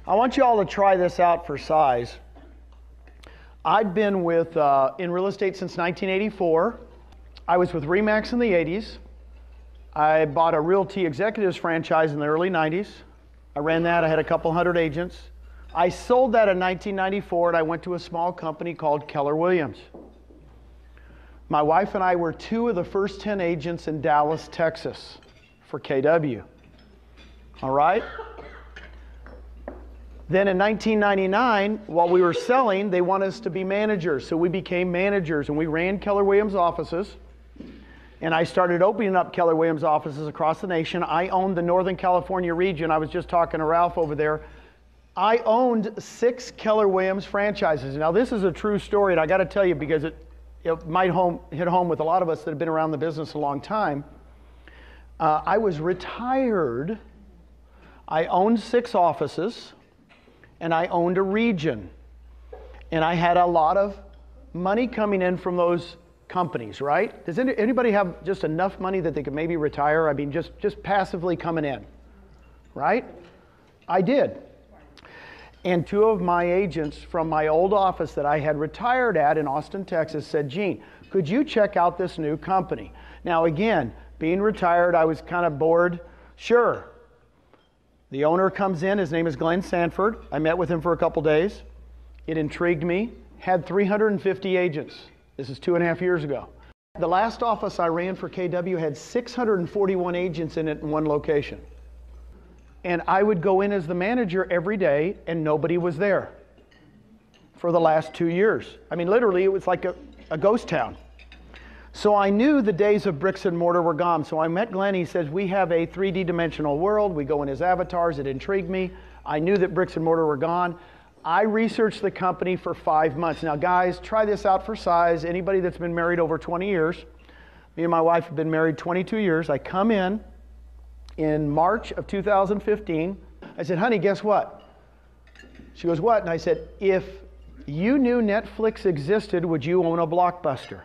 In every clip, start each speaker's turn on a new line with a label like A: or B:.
A: I want you all to try this out for size. I've been in real estate since 1984. I was with RE/MAX in the 80s. I bought a Realty Executives franchise in the early 90s. I ran that. I had a couple hundred agents. I sold that in 1994, and I went to a small company called Keller Williams. My wife and I were 2 of the first 10 agents in Dallas, Texas for KW. All right? Then in 1999, while we were selling, they wanted us to be managers. So we became managers, and we ran Keller Williams offices. And I started opening up Keller Williams offices across the nation. I owned the Northern California region. I was just talking to Ralph over there. I owned 6 Keller Williams franchises. Now this is a true story, and I got to tell you because it might hit home with a lot of us that have been around the business a long time. I was retired. I owned 6 offices, and I owned a region. And I had a lot of money coming in from those companies, right? Does anybody have just enough money that they could maybe retire? I mean, just passively coming in, right? I did. And 2 of my agents from my old office that I had retired at in Austin, Texas said, Gene, could you check out this new company? Now again, being retired, I was kind of bored. Sure. The owner comes in, his name is Glenn Sanford. I met with him for a couple days. It intrigued me. Had 350 agents. This is 2.5 years ago. The last office I ran for KW had 641 agents in it in one location. And I would go in as the manager every day, and nobody was there for the last 2 years. I mean, literally, it was like a ghost town. So I knew the days of bricks and mortar were gone. So I met Glenn. He says, we have a 3D dimensional world. We go in his avatars. It intrigued me. I knew that bricks and mortar were gone. I researched the company for 5 months. Now, guys, try this out for size. Anybody that's been married over 20 years, me and my wife have been married 22 years. I come in March of 2015. I said, honey, guess what? She goes, what? And I said, if you knew Netflix existed, would you own a Blockbuster?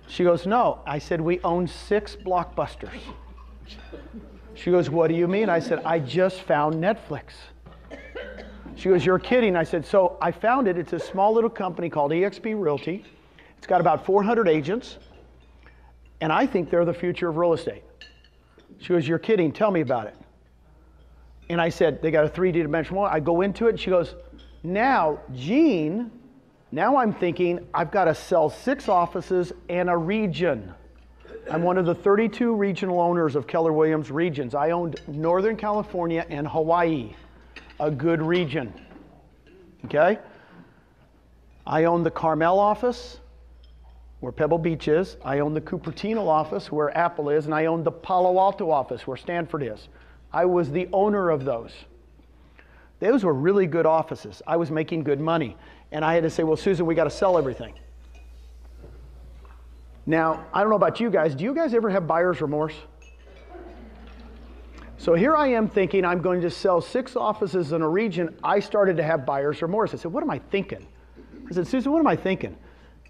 A: She goes, no. I said, we own 6 Blockbusters. She goes, what do you mean? I said, I just found Netflix. She goes, you're kidding. I said, so I found it. It's a small little company called EXP Realty. It's got about 400 agents, and I think they're the future of real estate. She goes, you're kidding. Tell me about it. And I said, they got a 3D dimensional. I go into it, and she goes, now, Gene, now I'm thinking I've got to sell 6 offices and a region. I'm one of the 32 regional owners of Keller Williams regions. I owned Northern California and Hawaii, a good region, okay? I own the Carmel office, where Pebble Beach is. I own the Cupertino office, where Apple is, and I own the Palo Alto office, where Stanford is. I was the owner of those. Those were really good offices. I was making good money. And I had to say, well, Susan, we got to sell everything. Now, I don't know about you guys. Do you guys ever have buyer's remorse? So here I am thinking I'm going to sell 6 offices in a region. I started to have buyer's remorse. I said, what am I thinking? I said, Susan, what am I thinking?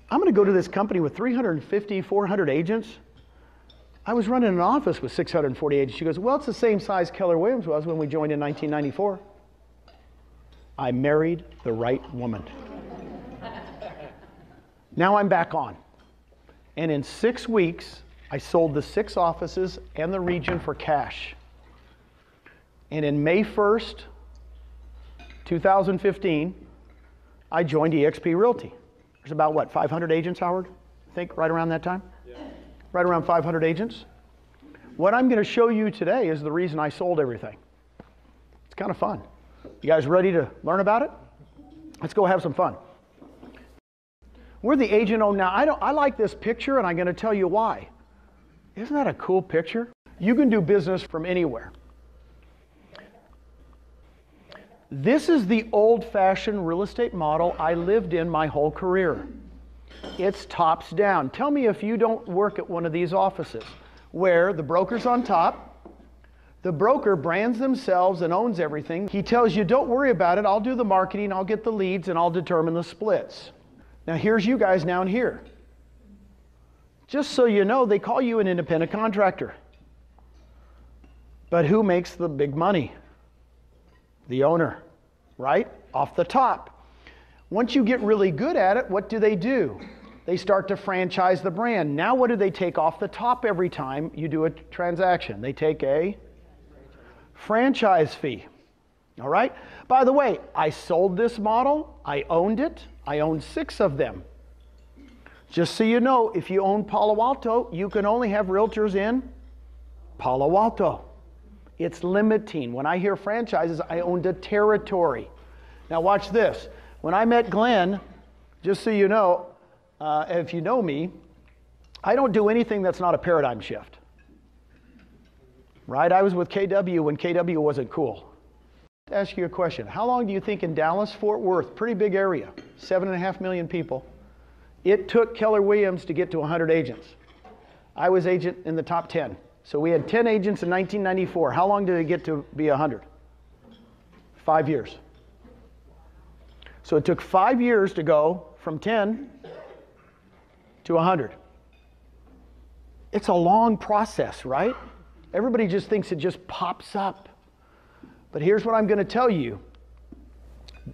A: I'm going to go to this company with 350, 400 agents. I was running an office with 640 agents. She goes, well, it's the same size Keller Williams was when we joined in 1994. I married the right woman. Now I'm back on. And in 6 weeks, I sold the 6 offices and the region for cash. And in May 1st, 2015, I joined EXP Realty. There's about, what, 500 agents, Howard? I think, right around that time? Yeah. Right around 500 agents. What I'm going to show you today is the reason I sold everything. It's kind of fun. You guys ready to learn about it? Let's go have some fun. We're the agent owned. Now, I like this picture, and I'm going to tell you why. Isn't that a cool picture? You can do business from anywhere. This is the old-fashioned real estate model I lived in my whole career. It's tops down. Tell me if you don't work at one of these offices where the broker's on top, the broker brands themselves and owns everything. He tells you, don't worry about it. I'll do the marketing, I'll get the leads, and I'll determine the splits. Now here's you guys down here. Just so you know, they call you an independent contractor. But who makes the big money? The owner, right? Off the top. Once you get really good at it, what do? They start to franchise the brand. Now what do they take off the top every time you do a transaction? They take a franchise fee. All right? By the way, I sold this model. I owned it. I owned 6 of them. Just so you know, if you own Palo Alto, you can only have realtors in Palo Alto. It's limiting. When I hear franchises, I owned a territory. Now watch this. When I met Glenn, just so you know, if you know me, I don't do anything that's not a paradigm shift. Right? I was with KW when KW wasn't cool. To ask you a question. How long do you think in Dallas, Fort Worth, pretty big area, 7.5 million people, it took Keller Williams to get to 100 agents? I was agent in the top 10. So we had 10 agents in 1994. How long did it get to be 100? 5 years. So it took 5 years to go from 10 to 100. It's a long process, right? Everybody just thinks it just pops up. But here's what I'm going to tell you.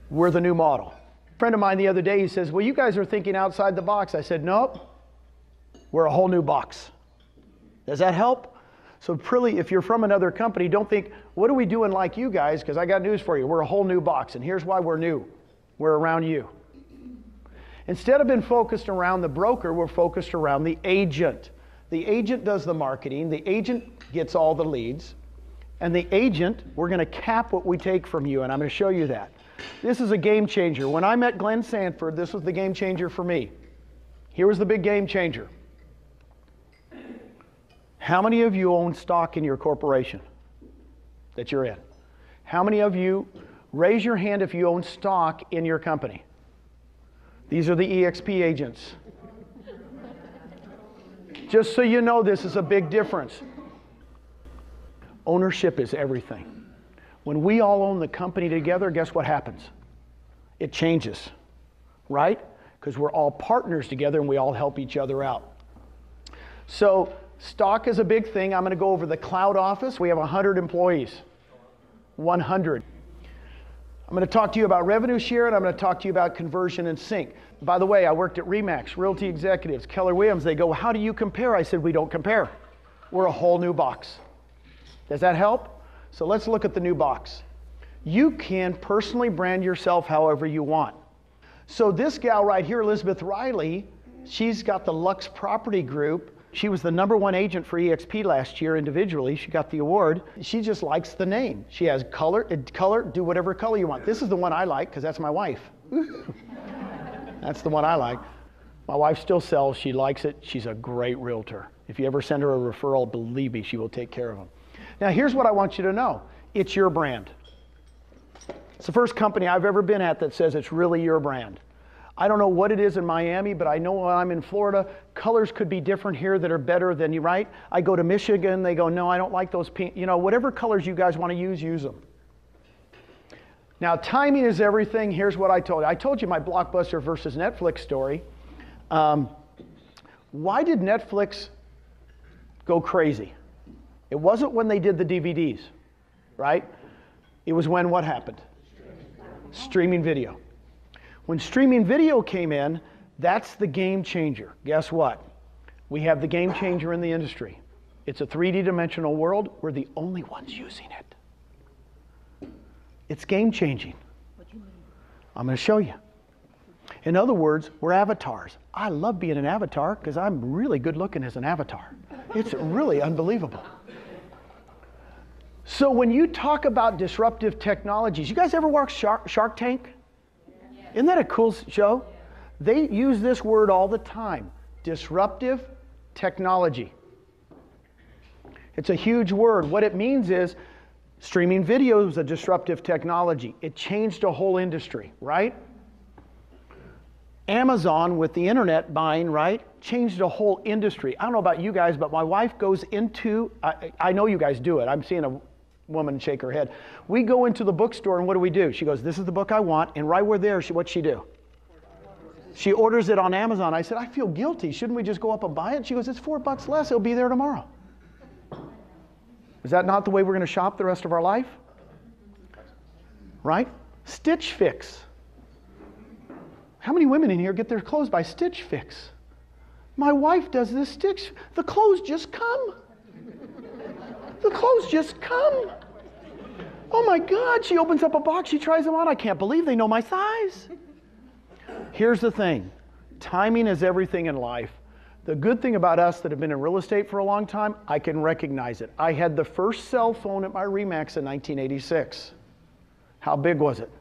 A: We're the new model. A friend of mine the other day, he says, well, you guys are thinking outside the box. I said, nope, we're a whole new box. Does that help? So really, if you're from another company, don't think, what are we doing like you guys? Because I got news for you. We're a whole new box. And here's why we're new. We're around you. Instead of being focused around the broker, we're focused around the agent. The agent does the marketing. The agent gets all the leads. And the agent, we're going to cap what we take from you. And I'm going to show you that. This is a game changer. When I met Glenn Sanford, this was the game changer for me. Here was the big game changer. How many of you own stock in your corporation that you're in? How many of you, raise your hand if you own stock in your company? These are the EXP agents. Just so you know, this is a big difference. Ownership is everything. When we all own the company together, guess what happens? It changes, right? Because we're all partners together and we all help each other out. So stock is a big thing. I'm going to go over the cloud office. We have 100 employees. 100. I'm going to talk to you about revenue share, and I'm going to talk to you about conversion and sync. By the way, I worked at RE/MAX, Realty Executives, Keller Williams. They go, how do you compare? I said, we don't compare. We're a whole new box. Does that help? So let's look at the new box. You can personally brand yourself however you want. So this gal right here, Elizabeth Riley, she's got the Lux Property Group. She was the #1 agent for EXP last year individually. She got the award. She just likes the name. She has color, do whatever color you want. This is the one I like because that's my wife. That's the one I like. My wife still sells. She likes it. She's a great realtor. If you ever send her a referral, believe me, she will take care of them. Now here's what I want you to know. It's your brand. It's the first company I've ever been at that says it's really your brand. I don't know what it is in Miami, but I know when I'm in Florida, colors could be different here that are better than you, right? I go to Michigan, they go, no, I don't like those pink. You know, whatever colors you guys want to use them. Now, timing is everything. Here's what I told you. I told you my Blockbuster versus Netflix story. Why did Netflix go crazy? It wasn't when they did the DVDs, right? It was when what happened? Streaming video. When streaming video came in, that's the game changer. Guess what? We have the game changer in the industry. It's a 3D dimensional world. We're the only ones using it. It's game changing. I'm going to show you. In other words, we're avatars. I love being an avatar because I'm really good looking as an avatar. It's really unbelievable. So when you talk about disruptive technologies, you guys ever watch Shark Tank? Isn't that a cool show? They use this word all the time, disruptive technology. It's a huge word. What it means is streaming video is a disruptive technology. It changed a whole industry, right? Amazon with the internet buying, right, changed a whole industry. I don't know about you guys, but my wife goes into, I know you guys do it. I'm seeing a woman shake her head. We go into the bookstore and what do? She goes, this is the book I want. And right where there, what'd she do? She orders it on Amazon. I said, I feel guilty. Shouldn't we just go up and buy it? She goes, it's $4 less. It'll be there tomorrow. Is that not the way we're going to shop the rest of our life? right? Stitch Fix. How many women in here get their clothes by Stitch Fix? My wife does this Stitch. The clothes just come. The clothes just come. Oh my God, she opens up a box, she tries them on. I can't believe they know my size. Here's the thing. Timing is everything in life. The good thing about us that have been in real estate for a long time, I can recognize it. I had the first cell phone at my RE/MAX in 1986. How big was it?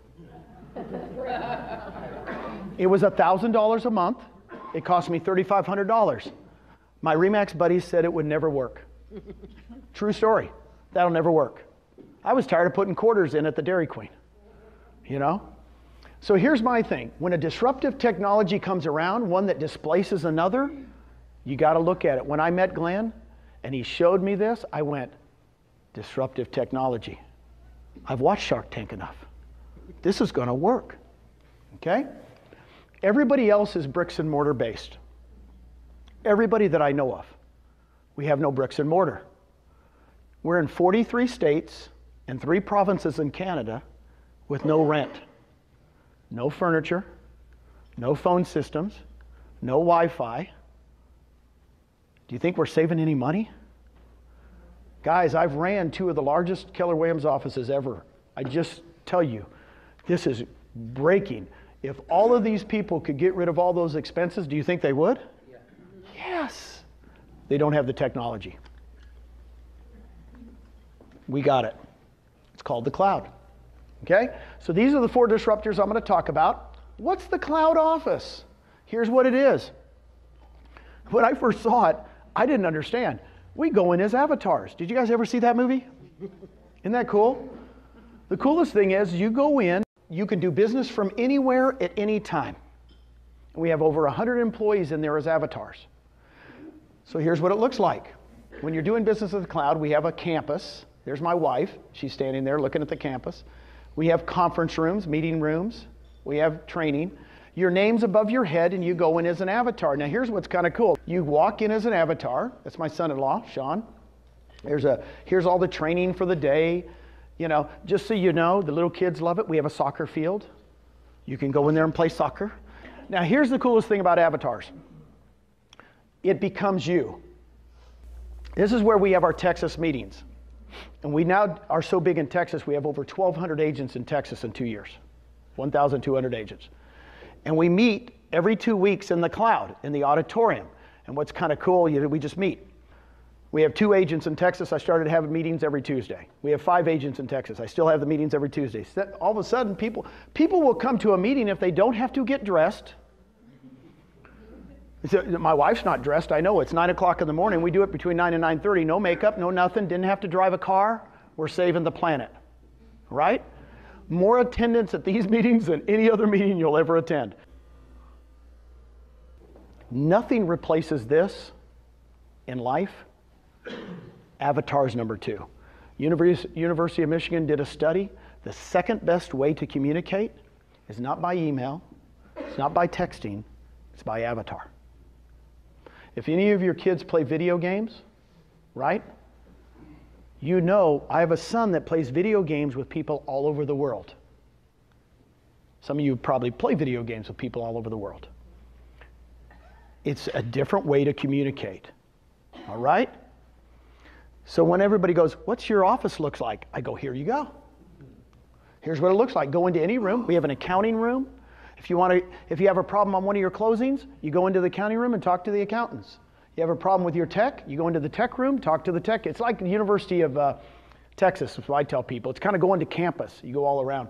A: It was $1,000 a month. It cost me $3,500. My RE/MAX buddies said it would never work. True story. That'll never work. I was tired of putting quarters in at the Dairy Queen, you know? So here's my thing. When a disruptive technology comes around, one that displaces another, you got to look at it. When I met Glenn and he showed me this, I went, disruptive technology. I've watched Shark Tank enough. This is going to work, okay? Everybody else is bricks and mortar based. Everybody that I know of. We have no bricks and mortar. We're in 43 states and 3 provinces in Canada with no rent, no furniture, no phone systems, no Wi-Fi. Do you think we're saving any money? Guys, I've ran 2 of the largest Keller Williams offices ever. I just tell you, this is breaking. If all of these people could get rid of all those expenses, do you think they would? Yeah. Yes. They don't have the technology. We got it. It's called the cloud. Okay? So these are the 4 disruptors I'm going to talk about. What's the cloud office? Here's what it is. When I first saw it, I didn't understand. We go in as avatars. Did you guys ever see that movie? Isn't that cool? The coolest thing is you go in, you can do business from anywhere at any time. We have over 100 employees in there as avatars. So here's what it looks like. When you're doing business with the cloud, we have a campus. There's my wife. She's standing there looking at the campus. We have conference rooms, meeting rooms. We have training. Your name's above your head and you go in as an avatar. Now here's what's kind of cool. You walk in as an avatar. That's my son-in-law, Sean. Here's all the training for the day. You know, just so you know, the little kids love it. We have a soccer field. You can go in there and play soccer. Now here's the coolest thing about avatars. It becomes you. This is where we have our Texas meetings. And we now are so big in Texas, we have over 1,200 agents in Texas in 2 years. 1,200 agents. And we meet every 2 weeks in the cloud, in the auditorium. And what's kind of cool, we just meet. We have 2 agents in Texas. I started having meetings every Tuesday. We have 5 agents in Texas. I still have the meetings every Tuesday. All of a sudden, people will come to a meeting if they don't have to get dressed. My wife's not dressed. I know it's 9 o'clock in the morning. We do it between 9 and 9:30. No makeup, no nothing. Didn't have to drive a car. We're saving the planet, right? More attendance at these meetings than any other meeting you'll ever attend. Nothing replaces this in life. Avatars number 2. University of Michigan did a study. The second best way to communicate is not by email, it's not by texting, it's by avatar. If any of your kids play video games, right? You know, I have a son that plays video games with people all over the world. Some of you probably play video games with people all over the world. It's a different way to communicate, all right? So when everybody goes, what's your office looks like? I go, here you go. Here's what it looks like. Go into any room. We have an accounting room. If you have a problem on one of your closings, you go into the accounting room and talk to the accountants. You have a problem with your tech, you go into the tech room, talk to the tech. It's like the University of Texas, is what I tell people. It's kind of going to campus. You go all around.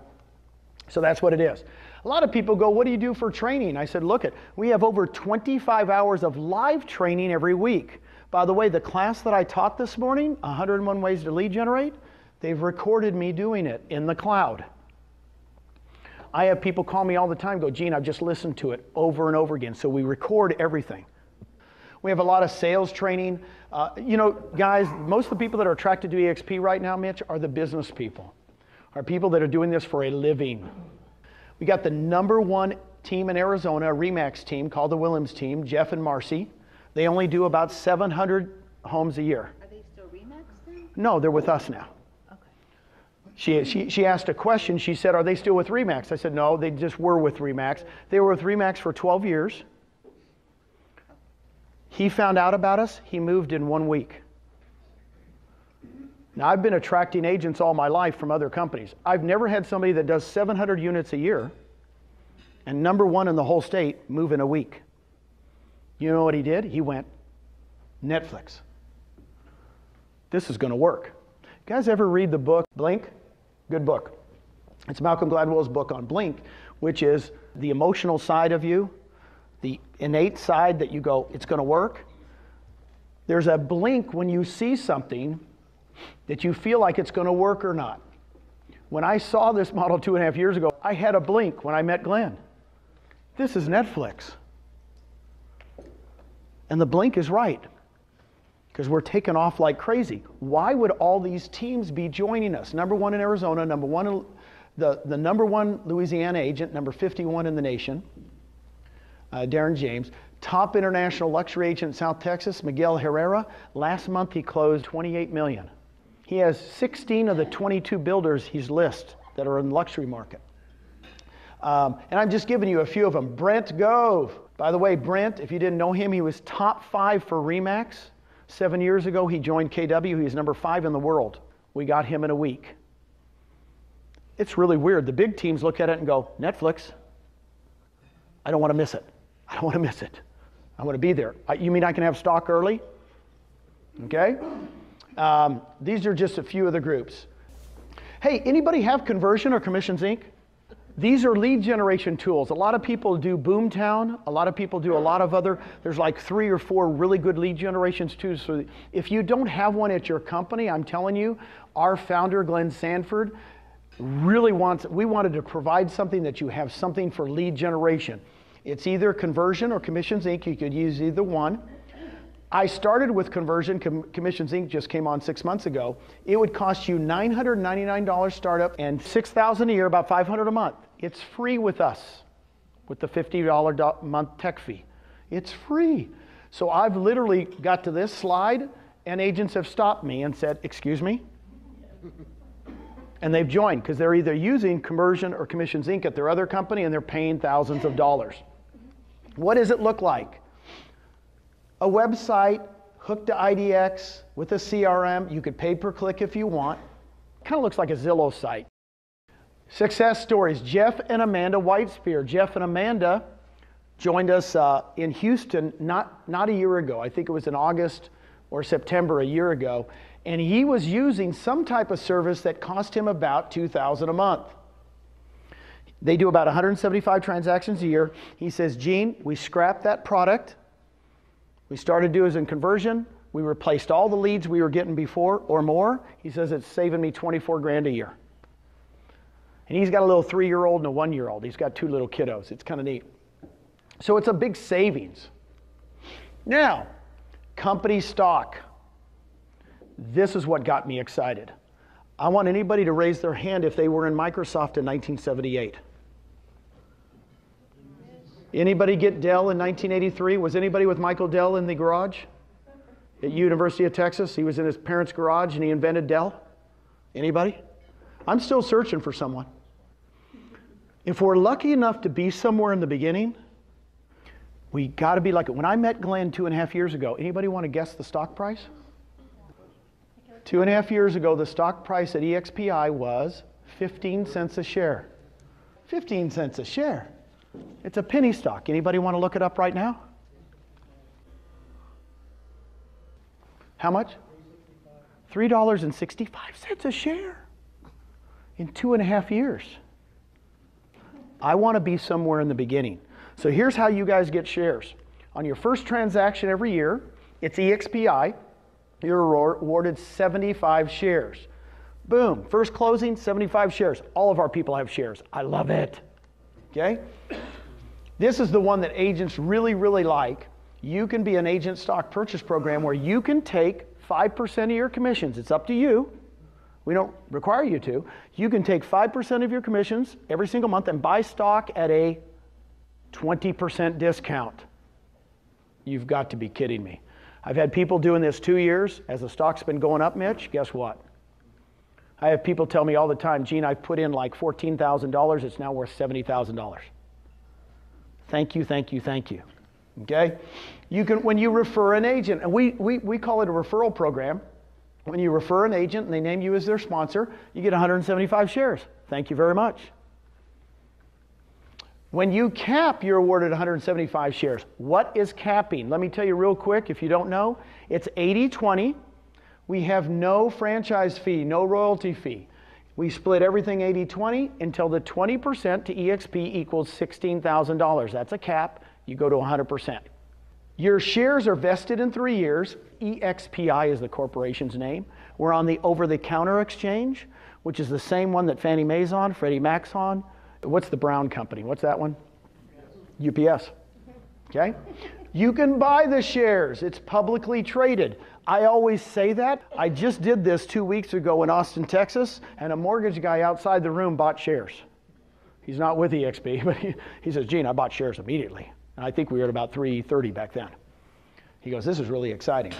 A: So that's what it is. A lot of people go, what do you do for training? I said, look, we have over 25 hours of live training every week. By the way, the class that I taught this morning, 101 Ways to Lead Generate, they've recorded me doing it in the cloud. I have people call me all the time, go, Gene, I've just listened to it over and over again. So we record everything. We have a lot of sales training. You know, guys, most of the people that are attracted to EXP right now, Mitch, are the business people, are people that are doing this for a living. We got the #1 team in Arizona, a RE/MAX team called the Williams team, Jeff and Marcy. They only do about 700 homes a year.
B: Are they still RE/MAX then?
A: No, they're with us now.
B: Okay.
A: She asked a question. She said, are they still with RE/MAX? I said, no, they just were with RE/MAX. They were with RE/MAX for 12 years. He found out about us. He moved in 1 week. Now, I've been attracting agents all my life from other companies. I've never had somebody that does 700 units a year and #1 in the whole state move in a week. You know what he did? He went, Netflix. This is going to work. You guys ever read the book Blink? Good book. It's Malcolm Gladwell's book on Blink, which is the emotional side of you, the innate side that you go, it's going to work. There's a blink when you see something that you feel like it's going to work or not. When I saw this model 2.5 years ago, I had a blink when I met Glenn. This is Netflix. And the blink is right, because we're taking off like crazy. Why would all these teams be joining us? #1 in Arizona, #1 in the #1 Louisiana agent, number 51 in the nation, Darren James. Top international luxury agent in South Texas, Miguel Herrera. Last month he closed $28 million. He has 16 of the 22 builders he's listed that are in the luxury market. And I'm just giving you a few of them. Brent Gove. By the way, Brent, if you didn't know him, he was top 5 for RE/MAX. 7 years ago, he joined KW. He's number 5 in the world. We got him in a week. It's really weird. The big teams look at it and go, Netflix. I don't want to miss it. I don't want to miss it. I want to be there. You mean I can have stock early? Okay. These are just a few of the groups. Hey, anybody have Conversion or Commissions Inc.? These are lead generation tools. A lot of people do Boomtown. A lot of people do a lot of other, there's like 3 or 4 really good lead generations tools. So if you don't have one at your company, I'm telling you, our founder, Glenn Sanford, really we wanted to provide something that you have something for lead generation. It's either Conversion or Commissions Inc. You could use either one. I started with Conversion. Commissions Inc. just came on 6 months ago. It would cost you $999 startup and $6,000 a year, about $500 a month. It's free with us, with the $50 a month tech fee. It's free. So I've literally got to this slide, and agents have stopped me and said, excuse me? And they've joined, because they're either using Conversion or Commissions Inc. at their other company, and they're paying thousands of dollars. What does it look like? A website hooked to IDX with a CRM. You could pay per click if you want. Kind of looks like a Zillow site. Success stories. Jeff and Amanda Whitespear. Jeff and Amanda joined us in Houston not a year ago. I think it was in August or September a year ago. And he was using some type of service that cost him about $2,000 a month. They do about 175 transactions a year. He says, Gene, we scrapped that product. We started doing Conversion. We replaced all the leads we were getting before or more. He says it's saving me 24 grand a year. And he's got a little 3-year-old and a 1-year-old. He's got 2 little kiddos. It's kind of neat. So it's a big savings. Now, company stock. This is what got me excited. I want anybody to raise their hand if they were in Microsoft in 1978. Anybody get Dell in 1983? Was anybody with Michael Dell in the garage at University of Texas? He was in his parents' garage and he invented Dell. Anybody? I'm still searching for someone. If we're lucky enough to be somewhere in the beginning, we got to be like it. When I met Glenn 2.5 years ago, anybody want to guess the stock price? 2.5 years ago, the stock price at EXPI was 15 cents a share. 15 cents a share. It's a penny stock. Anybody want to look it up right now? How much? $3.65 a share in 2.5 years. I want to be somewhere in the beginning. So here's how you guys get shares. On your first transaction every year, it's EXPI. You're awarded 75 shares. Boom, first closing, 75 shares. All of our people have shares. I love it. Okay? This is the one that agents really, really like. You can be an agent stock purchase program where you can take 5% of your commissions. It's up to you. We don't require you to. You can take 5% of your commissions every single month and buy stock at a 20% discount. You've got to be kidding me. I've had people doing this 2 years. As the stock's been going up, Mitch, guess what? I have people tell me all the time, Gene, I've put in like $14,000. It's now worth $70,000. Thank you, thank you, thank you. Okay? You can, when you refer an agent, and we call it a referral program. When you refer an agent and they name you as their sponsor, you get 175 shares. Thank you very much. When you cap, you're awarded 175 shares. What is capping? Let me tell you real quick, if you don't know. It's 80-20. We have no franchise fee, no royalty fee. We split everything 80-20 until the 20% to EXP equals $16,000. That's a cap. You go to 100%. Your shares are vested in 3 years. EXPI is the corporation's name. We're on the over-the-counter exchange, which is the same one that Fannie Mae's on, Freddie Mac's on. What's the Brown company? What's that one? UPS. Okay? You can buy the shares. It's publicly traded. I always say that. I just did this 2 weeks ago in Austin, Texas, and a mortgage guy outside the room bought shares. He's not with EXP, but he says, Gene, I bought shares immediately. And I think we were at about 330 back then. He goes, this is really exciting.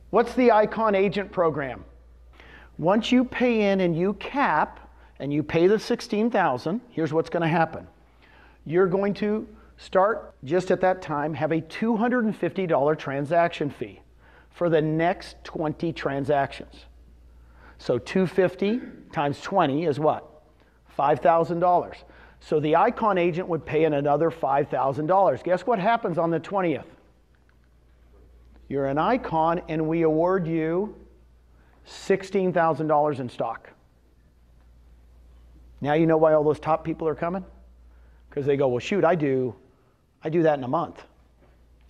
A: What's the Icon Agent Program? Once you pay in and you cap, and you pay the $16,000, here's what's going to happen. You're going to start, just at that time, have a $250 transaction fee for the next 20 transactions. So 250 times 20 is what? $5,000. So the Icon agent would pay in another $5,000. Guess what happens on the 20th? You're an Icon and we award you $16,000 in stock. Now you know why all those top people are coming? Because they go, well, shoot, I do that in a month.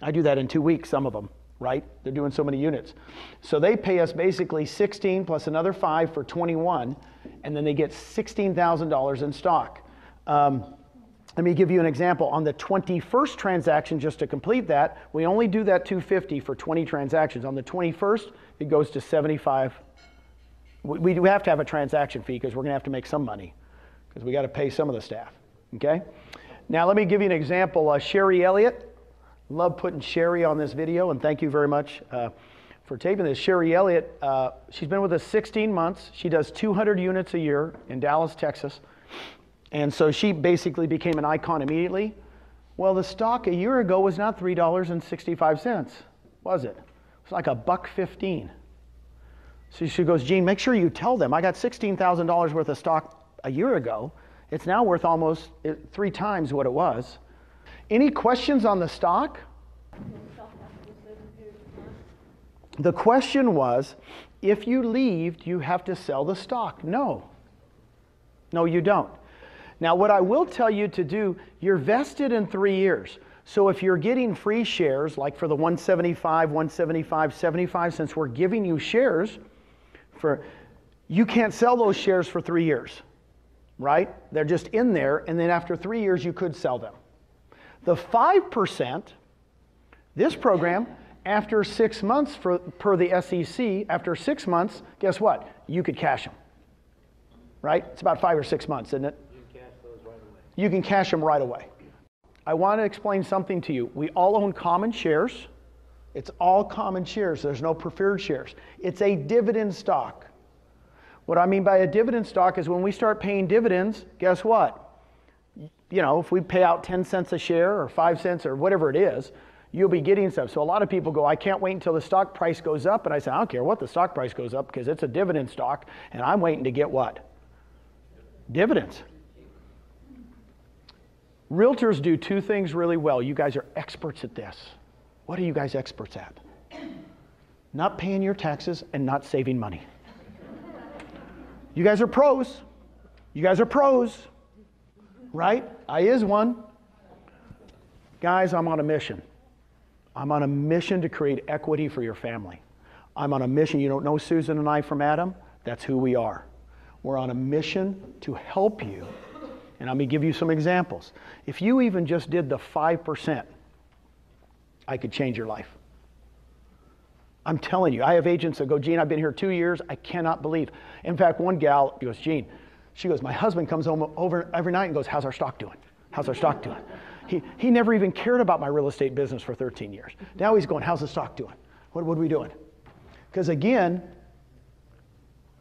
A: I do that in 2 weeks, some of them, right? They're doing so many units. So they pay us basically 16 plus another 5 for 21, and then they get $16,000 in stock. Let me give you an example. On the 21st transaction, just to complete that, we only do that 250 for 20 transactions. On the 21st, it goes to 75. We have to have a transaction fee because we're going to have to make some money, because we got to pay some of the staff, okay? Now let me give you an example. Sherry Elliott, love putting Sherry on this video, and thank you very much for taping this. Sherry Elliott, she's been with us 16 months. She does 200 units a year in Dallas, Texas, and so she basically became an Icon immediately. Well, the stock a year ago was not $3.65, was it? It was like $1.15. So she goes, Gene, make sure you tell them I got $16,000 worth of stock a year ago. It's now worth almost 3 times what it was. Any questions on the stock? The question was, if you leave, do you have to sell the stock? No. No, you don't. Now, what I will tell you to do, you're vested in 3 years. So if you're getting free shares, like for the 175, 175, 75, since we're giving you shares, you can't sell those shares for 3 years. Right? They're just in there, and then after 3 years, you could sell them. The 5%, this program, after 6 months per the SEC, after 6 months, guess what? You could cash them. Right? It's about 5 or 6 months, isn't it?
B: You can cash those right away.
A: You can cash them right away. I want to explain something to you. We all own common shares. It's all common shares. There's no preferred shares. It's a dividend stock. What I mean by a dividend stock is when we start paying dividends, guess what? You know, if we pay out 10 cents a share or 5 cents or whatever it is, you'll be getting stuff. So a lot of people go, I can't wait until the stock price goes up. And I say, I don't care what the stock price goes up because it's a dividend stock and I'm waiting to get what? Dividends. Realtors do 2 things really well. You guys are experts at this. What are you guys experts at? Not paying your taxes and not saving money. You guys are pros. You guys are pros, right? I is one. Guys, I'm on a mission. I'm on a mission to create equity for your family. I'm on a mission. You don't know Susan and I from Adam? That's who we are. We're on a mission to help you. And I'm going to give you some examples. If you even just did the 5%, I could change your life. I'm telling you, I have agents that go, Gene, I've been here 2 years. I cannot believe. In fact, one gal goes, Gene, she goes, my husband comes home over every night and goes, how's our stock doing? How's our stock doing? He never even cared about my real estate business for 13 years. Now he's going, how's the stock doing? What are we doing? Because again,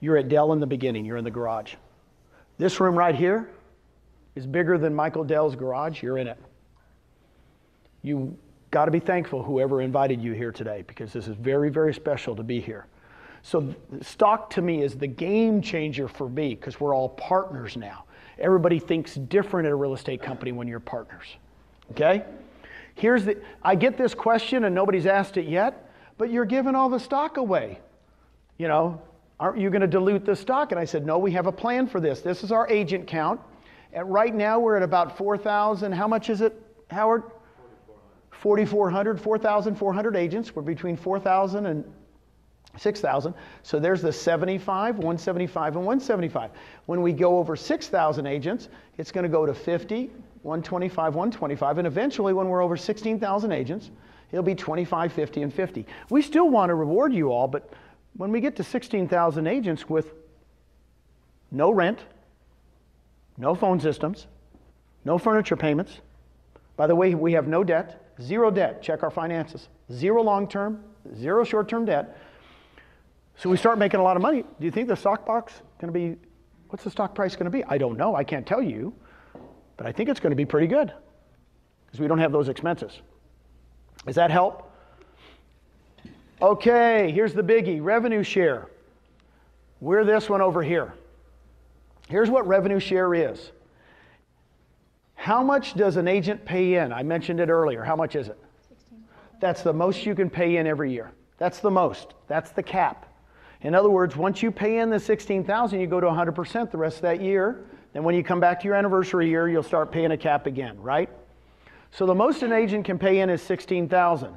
A: You're at Dell in the beginning. You're in the garage. This room right here is bigger than Michael Dell's garage. You're in it. You got to be thankful whoever invited you here today, because this is very, very special to be here. So stock to me is the game changer for me, because we're all partners now. Everybody thinks different at a real estate company when you're partners. Okay? I get this question and nobody's asked it yet, but you're giving all the stock away. You know, aren't you going to dilute the stock? And I said, no, we have a plan for this. This is our agent count. And right now we're at about 4,000. How much is it, Howard? 4,400 agents. We're between 4,000 and 6,000. So there's the 75, 175, and 175. When we go over 6,000 agents, it's going to go to 50, 125, 125, and eventually when we're over 16,000 agents, it'll be 25, 50, and 50. We still want to reward you all, but when we get to 16,000 agents with no rent, no phone systems, no furniture payments, by the way, we have no debt, zero debt, check our finances, zero long-term, zero short-term debt. So we start making a lot of money. Do you think the stock box going to be, what's the stock price going to be? I don't know, I can't tell you, but I think it's going to be pretty good because we don't have those expenses. Does that help? Okay, here's the biggie, revenue share. We're this one over here. Here's what revenue share is. How much does an agent pay in? I mentioned it earlier. How much is it? 16. That's the most you can pay in every year. That's the most. That's the cap. In other words, once you pay in the 16,000, you go to 100% the rest of that year. Then when you come back to your anniversary year, you'll start paying a cap again, right? So the most an agent can pay in is 16,000.